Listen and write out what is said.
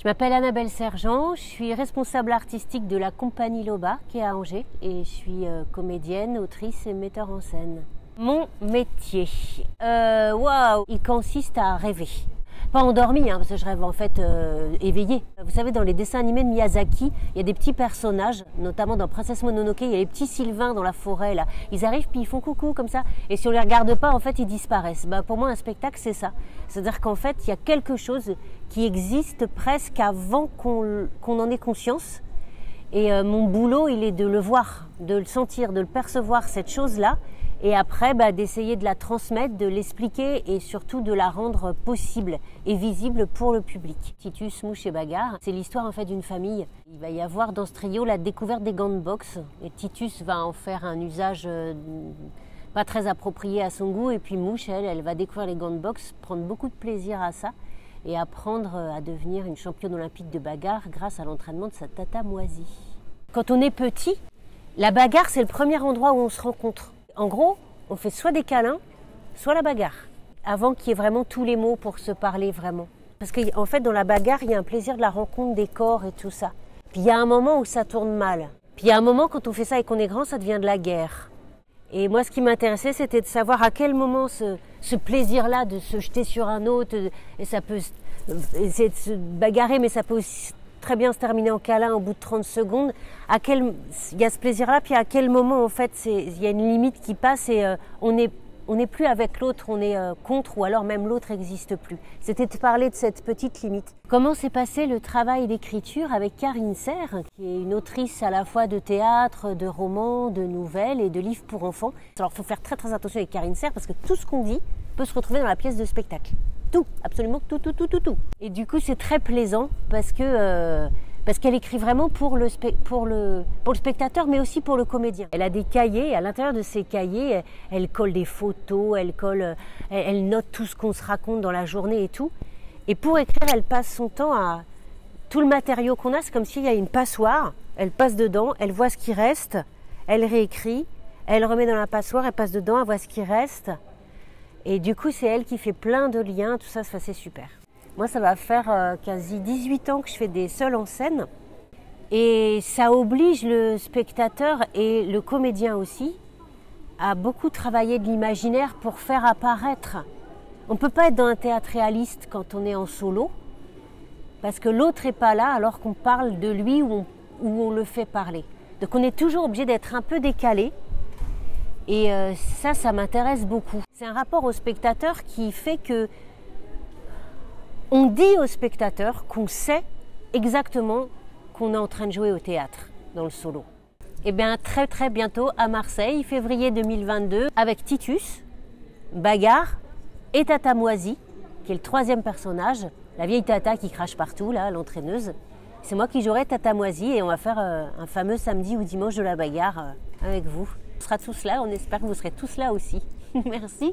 Je m'appelle Annabelle Sergent, je suis responsable artistique de la compagnie Loba qui est à Angers et je suis comédienne, autrice et metteur en scène. Mon métier, waouh, il consiste à rêver. Pas endormi, parce que je rêve en fait éveillé. Vous savez, dans les dessins animés de Miyazaki, il y a des petits personnages, notamment dans Princesse Mononoke, il y a les petits sylvains dans la forêt là. Ils arrivent puis ils font coucou comme ça, et si on les regarde pas, en fait, ils disparaissent. Pour moi, un spectacle, c'est ça. C'est-à-dire qu'en fait, il y a quelque chose qui existe presque avant qu'on en ait conscience. Et mon boulot, il est de le voir, de le sentir, de le percevoir, cette chose-là. Et après, d'essayer de la transmettre, de l'expliquer et surtout de la rendre possible et visible pour le public. Titus, Mouche et Bagarre, c'est l'histoire en fait d'une famille. Il va y avoir dans ce trio la découverte des gants de boxe. Et Titus va en faire un usage pas très approprié à son goût. Et puis Mouche, elle va découvrir les gants de boxe, prendre beaucoup de plaisir à ça et apprendre à devenir une championne olympique de bagarre grâce à l'entraînement de sa tata Moisy. Quand on est petit, la bagarre, c'est le premier endroit où on se rencontre. En gros, on fait soit des câlins, soit la bagarre, avant qu'il y ait vraiment tous les mots pour se parler vraiment. Parce qu'en fait, dans la bagarre, il y a un plaisir de la rencontre des corps et tout ça. Puis il y a un moment où ça tourne mal. Puis il y a un moment, quand on fait ça et qu'on est grand, ça devient de la guerre. Et moi, ce qui m'intéressait, c'était de savoir à quel moment ce plaisir-là de se jeter sur un autre, et ça peut essayer de se bagarrer, mais ça peut aussi très bien se terminer en câlin au bout de 30 secondes. Il y a ce plaisir-là, puis à quel moment, en fait, il y a une limite qui passe et on n'est plus avec l'autre, on est contre, ou alors même l'autre n'existe plus. C'était de parler de cette petite limite. Comment s'est passé le travail d'écriture avec Karine Serre, qui est une autrice à la fois de théâtre, de romans, de nouvelles et de livres pour enfants. Alors, il faut faire très très attention avec Karine Serre, parce que tout ce qu'on dit peut se retrouver dans la pièce de spectacle. Tout, absolument tout. Et du coup, c'est très plaisant parce qu'elle écrit vraiment pour le spectateur, mais aussi pour le comédien. Elle a des cahiers, et à l'intérieur de ces cahiers, elle colle des photos, elle note tout ce qu'on se raconte dans la journée et tout. Et pour écrire, elle passe son temps à tout le matériau qu'on a. C'est comme s'il y a une passoire, elle passe dedans, elle voit ce qui reste, elle réécrit, elle remet dans la passoire, elle passe dedans, elle voit ce qui reste. Et du coup, c'est elle qui fait plein de liens, tout ça, c'est super. Moi, ça va faire quasi 18 ans que je fais des seuls en scène. Et ça oblige le spectateur et le comédien aussi à beaucoup travailler de l'imaginaire pour faire apparaître. On ne peut pas être dans un théâtre réaliste quand on est en solo, parce que l'autre n'est pas là alors qu'on parle de lui ou on le fait parler. Donc on est toujours obligé d'être un peu décalé. Et ça m'intéresse beaucoup. C'est un rapport au spectateur qui fait que on dit au spectateur qu'on sait exactement qu'on est en train de jouer au théâtre dans le solo. Et bien très très bientôt à Marseille, février 2022, avec Titus, Bagarre et Tata Moisy, qui est le troisième personnage, la vieille tata qui crache partout, là, l'entraîneuse. C'est moi qui jouerai Tata Moisy et on va faire un fameux samedi ou dimanche de la bagarre avec vous. On sera tous là, on espère que vous serez tous là aussi. Merci.